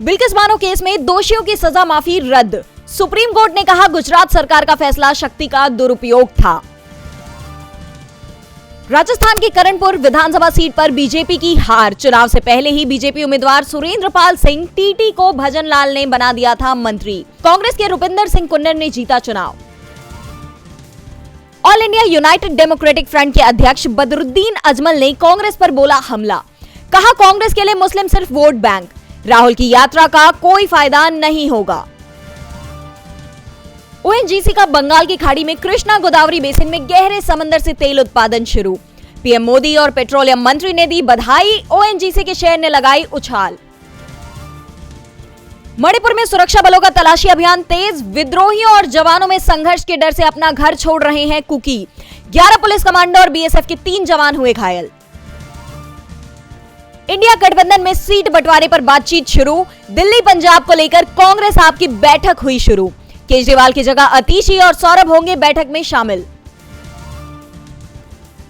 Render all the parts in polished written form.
Bilkis Bano case में दोषियों की सजा माफी रद्द। सुप्रीम कोर्ट ने कहा गुजरात सरकार का फैसला शक्ति का दुरुपयोग था। राजस्थान की करणपुर विधानसभा सीट पर बीजेपी की हार। चुनाव से पहले ही बीजेपी उम्मीदवार सुरेंद्र पाल सिंह टीटी को भजन लाल ने बना दिया था मंत्री। कांग्रेस के रुपिंदर सिंह कुन्नर ने जीता चुनाव। All India United democratic front के अध्यक्ष बदरुद्दीन अजमल ने कांग्रेस पर बोला हमला। कहा कांग्रेस के लिए मुस्लिम सिर्फ वोट बैंक। राहुल की यात्रा का कोई फायदा नहीं होगा। ओएनजीसी का बंगाल की खाड़ी में कृष्णा गोदावरी बेसिन में गहरे समंदर से तेल उत्पादन शुरू। पीएम मोदी और पेट्रोलियम मंत्री ने दी बधाई। ओएनजीसी के शेयर ने लगाई उछाल। मणिपुर में सुरक्षा बलों का तलाशी अभियान तेज। विद्रोहियों और जवानों में संघर्ष के डर से अपना घर छोड़ रहे हैं कुकी। 11 पुलिस कमांडो और बीएसएफ के 3 जवान हुए घायल। इंडिया गठबंधन में सीट बंटवारे पर बातचीत शुरू। दिल्ली पंजाब को लेकर कांग्रेस आप की बैठक हुई शुरू। केजरीवाल की जगह अतीशी और सौरभ होंगे बैठक में शामिल।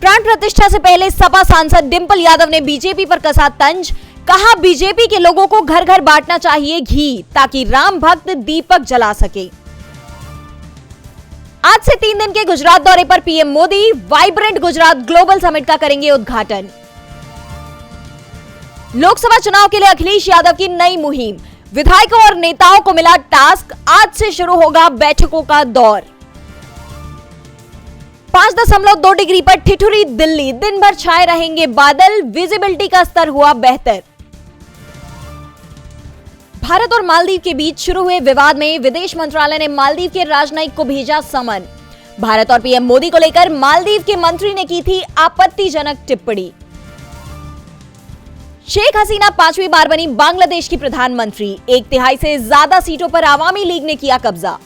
प्राण प्रतिष्ठा से पहले सपा सांसद डिंपल यादव ने बीजेपी पर कसा तंज। कहा बीजेपी के लोगों को घर घर बांटना चाहिए घी ताकि राम भक्त दीपक जला सके। आज से 3 दिन के गुजरात दौरे पर PM Modi vibrant Gujarat global summit का करेंगे उद्घाटन। लोकसभा चुनाव के लिए अखिलेश यादव की नई मुहिम। विधायकों और नेताओं को मिला टास्क। आज से शुरू होगा बैठकों का दौर। 5.2 डिग्री पर ठिठुरी दिल्ली। दिन भर छाए रहेंगे बादल। विजिबिलिटी का स्तर हुआ बेहतर। भारत और मालदीव के बीच शुरू हुए विवाद में विदेश मंत्रालय ने मालदीव के राजनयिक को भेजा समन। भारत और पीएम मोदी को लेकर मालदीव के मंत्री ने की थी आपत्तिजनक टिप्पणी। शेख हसीना 5वीं बार बनी बांग्लादेश की प्रधानमंत्री। 1/3 से ज्यादा सीटों पर आवामी लीग ने किया कब्जा।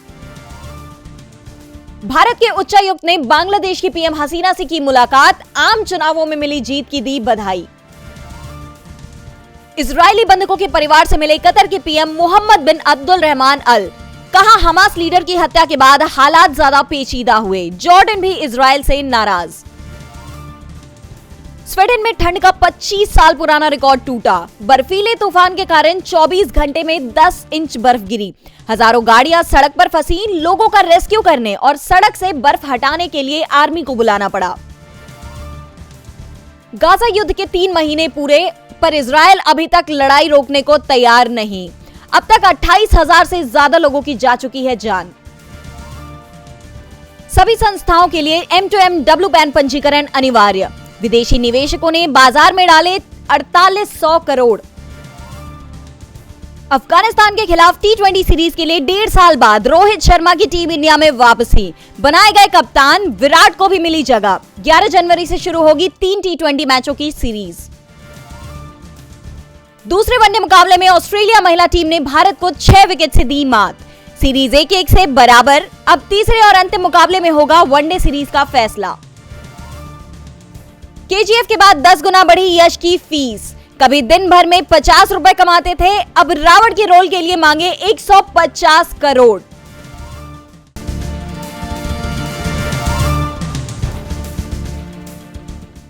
भारत के उच्चायुक्त ने बांग्लादेश की पीएम हसीना से की मुलाकात। आम चुनावों में मिली जीत की दी बधाई। इजरायली बंधकों के परिवार से मिले कतर के पीएम मोहम्मद बिन अब्दुल रहमान अल। कहा हमास लीडर की हत्या के बाद हालात ज्यादा पेचीदा हुए। जॉर्डन भी इजरायल से नाराज। स्वीडन में ठंड का 25 साल पुराना रिकॉर्ड टूटा। बर्फीले तूफान के कारण 24 घंटे में 10 इंच बर्फ गिरी। हजारों गाड़ियां सड़क पर फंसी। लोगों का रेस्क्यू करने और सड़क से बर्फ हटाने के लिए आर्मी को बुलाना पड़ा। गाजा युद्ध के 3 महीने पूरे, पर इजरायल अभी तक लड़ाई रोकने को तैयार नहीं। अब तक 28,000 से ज्यादा लोगों की जा चुकी है जान। सभी संस्थाओं के लिए M2M पैन पंजीकरण अनिवार्य। विदेशी निवेशकों ने बाजार में डाले 4800 करोड़। अफगानिस्तान के खिलाफ T20 सीरीज के लिए 1.5 साल बाद रोहित शर्मा की टीम इंडिया में वापसी। बनाए गए कप्तान। विराट को भी मिली जगह। 11 जनवरी से शुरू होगी 3 T20 मैचों की सीरीज। दूसरे वनडे मुकाबले में ऑस्ट्रेलिया महिला टीम ने भारत को 6 विकेट से दी मात। सीरीज 1-1 से बराबर। अब तीसरे और अंतिम मुकाबले में होगा वनडे सीरीज का फैसला। केजीएफ के बाद 10 गुना बढ़ी यश की फीस। कभी दिन भर में 50 रुपए कमाते थे, अब रावण के रोल के लिए मांगे 150 करोड़।